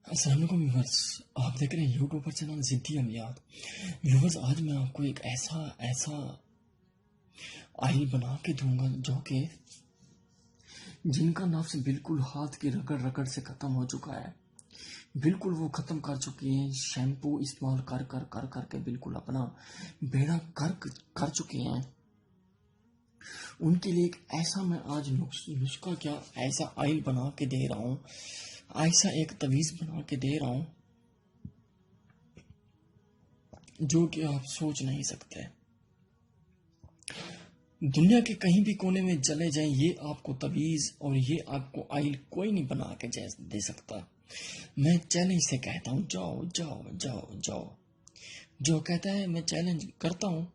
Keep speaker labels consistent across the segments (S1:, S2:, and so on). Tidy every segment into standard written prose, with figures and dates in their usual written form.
S1: अस्सलाम वालेकुम व्यूवर्स, आप देख रहे हैं यूट्यूब पर चैनल ज़िद्दी अमियाद। व्यूवर्स, आज मैं आपको एक ऐसा आइल बना के दूंगा जो कि जिनका नफ्स बिल्कुल हाथ की रगड़ रगड़ से ख़त्म हो चुका है, बिल्कुल वो ख़त्म कर चुकी हैं। शैम्पू इस्तेमाल कर कर कर करके बिल्कुल अपना बेड़ा कर चुके हैं। उनके लिए एक ऐसा मैं आज नुस्खा क्या ऐसा आइल बना के दे रहा हूँ, ऐसा एक तवीज़ बना के दे रहा हूँ जो कि आप सोच नहीं सकते। दुनिया के कहीं भी कोने में चले जाएं, ये आपको तवीज़ और ये आपको आइल कोई नहीं बना के दे सकता। मैं चैलेंज से कहता हूँ, जाओ जाओ जाओ जाओ। जो कहता है मैं चैलेंज करता हूँ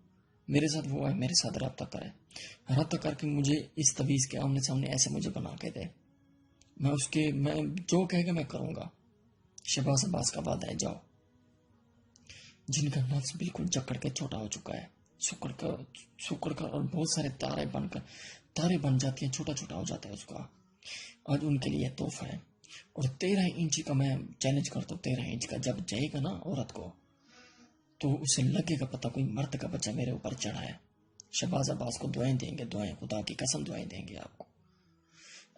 S1: मेरे साथ, वो है मेरे साथ रब्ता करे, रब्ता करके मुझे इस तवीज़ के आमने सामने ऐसे मुझे बना के दे। मैं जो कहेगा मैं करूँगा। शहबाज अब्बास का वादा है, जाओ। जिनका नफ्स बिल्कुल जकड़ के छोटा हो चुका है, सुकड़ का और बहुत सारे तारे बन जाती हैं, छोटा छोटा हो जाता है उसका। आज उनके लिए तोहफा है। और 13 इंच का मैं चैलेंज करता हूँ। 13 इंच का जब जाएगा ना औरत को, तो उसे लगेगा पता कोई मर्द का बच्चा मेरे ऊपर चढ़ा है। शहबाज अब्बास को दुआएं देंगे, दुआएं, खुदा की कसम दुआएं देंगे आपको।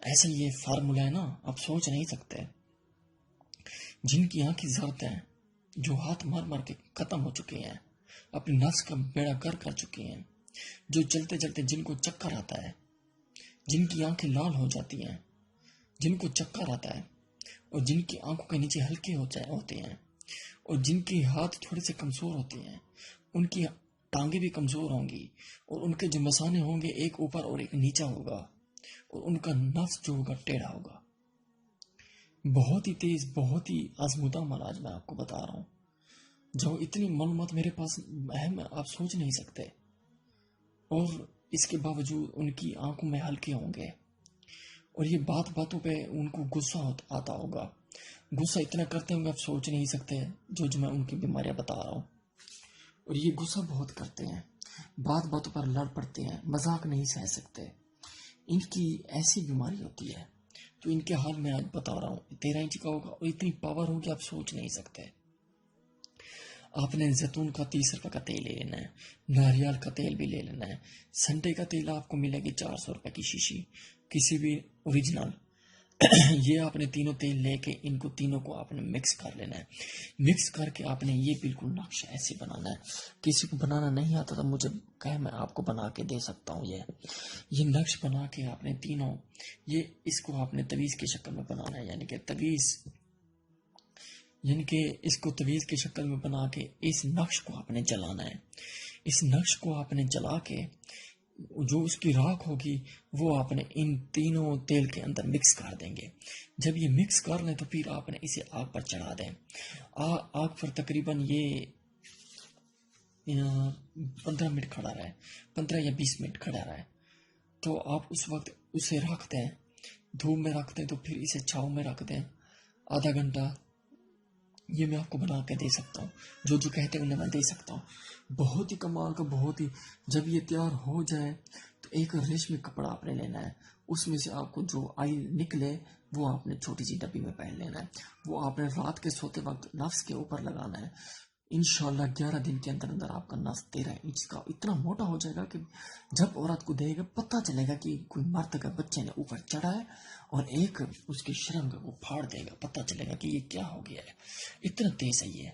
S1: ऐसा ये फार्मूला है ना, आप सोच नहीं सकते। जिनकी आंखें जर्द हैं, जो हाथ मार मार के खत्म हो चुके हैं, अपनी नस का बेड़ा कर चुके हैं, जो चलते चलते जिनको चक्कर आता है, जिनकी आंखें लाल हो जाती हैं, जिनको चक्कर आता है, और जिनकी आंखों के नीचे हल्के होते हैं, और जिनके हाथ थोड़े से कमज़ोर होते हैं, उनकी टांगे भी कमज़ोर होंगी, और उनके जो मसाने होंगे एक ऊपर और एक नीचा होगा, और उनका नफ्स जो होगा टेढ़ा होगा। बहुत ही तेज, बहुत ही आजमूदा अमल आज मैं आपको बता रहा हूँ, जो इतनी मालूमात मेरे पास है मैं आप सोच नहीं सकते। और इसके बावजूद उनकी आंखों में हल्के होंगे, और ये बातों पे उनको गुस्सा आता होगा। गुस्सा इतना करते होंगे आप सोच नहीं सकते, जो मैं उनकी बीमारियां बता रहा हूँ। और ये गुस्सा बहुत करते हैं, बातों पर लड़ पड़ते हैं, मजाक नहीं सह सकते। इनकी ऐसी बीमारी होती है, तो इनके हाल में आज बता रहा हूँ। 13 इंच का होगा और इतनी पावर होगी आप सोच नहीं सकते। आपने जैतून का 30 रुपये का तेल ले लेना है, नारियल का तेल भी ले लेना है। संडे का तेल आपको मिलेगी 400 रुपये की शीशी, किसी भी ओरिजिनल। ये आपने तीनों तेल लेके इनको तीनों को आपने मिक्स कर लेना है। मिक्स करके आपने ये बिल्कुल नक्शा ऐसे बनाना है। किसी को बनाना नहीं आता तो मुझे कहे, मैं आपको बना के दे सकता हूँ। ये नक्श बना के आपने तीनों इसको आपने तवीज़ की शक्ल में बनाना है, यानी कि इसको तवीज़ की शक्ल में बना के इस नक्श को आपने जलाना है। इस नक्श को आपने जला के जो उसकी राख होगी वो आपने इन तीनों तेल के अंदर मिक्स कर देंगे। जब ये मिक्स कर लें तो फिर आपने इसे आग पर चढ़ा दें। आग पर तकरीबन ये 15 मिनट खड़ा रहे, 15 या 20 मिनट खड़ा रहे। तो आप उस वक्त उसे रख दें, धूप में रख दें, तो फिर इसे छाँव में रख दें आधा घंटा। ये मैं आपको बना के दे सकता हूँ, जो कहते हैं उन्हें मैं दे सकता हूँ। बहुत ही कमाल का, बहुत ही। जब ये तैयार हो जाए तो एक रेशमी कपड़ा आपने लेना है, उसमें से आपको जो आइल निकले वो आपने छोटी सी डब्बी में पहन लेना है। वो आपने रात के सोते वक्त नफ्स के ऊपर लगाना है। इंशाल्लाह 11 दिन के अंदर अंदर आपका नफ्स 13 इंच का इतना मोटा हो जाएगा कि जब औरत को देगा पता चलेगा कि कोई मर्द का बच्चे ने ऊपर चढ़ा है, और एक उसकी शर्म को फाड़ देगा, पता चलेगा कि ये क्या हो गया है। इतना तेज है ये।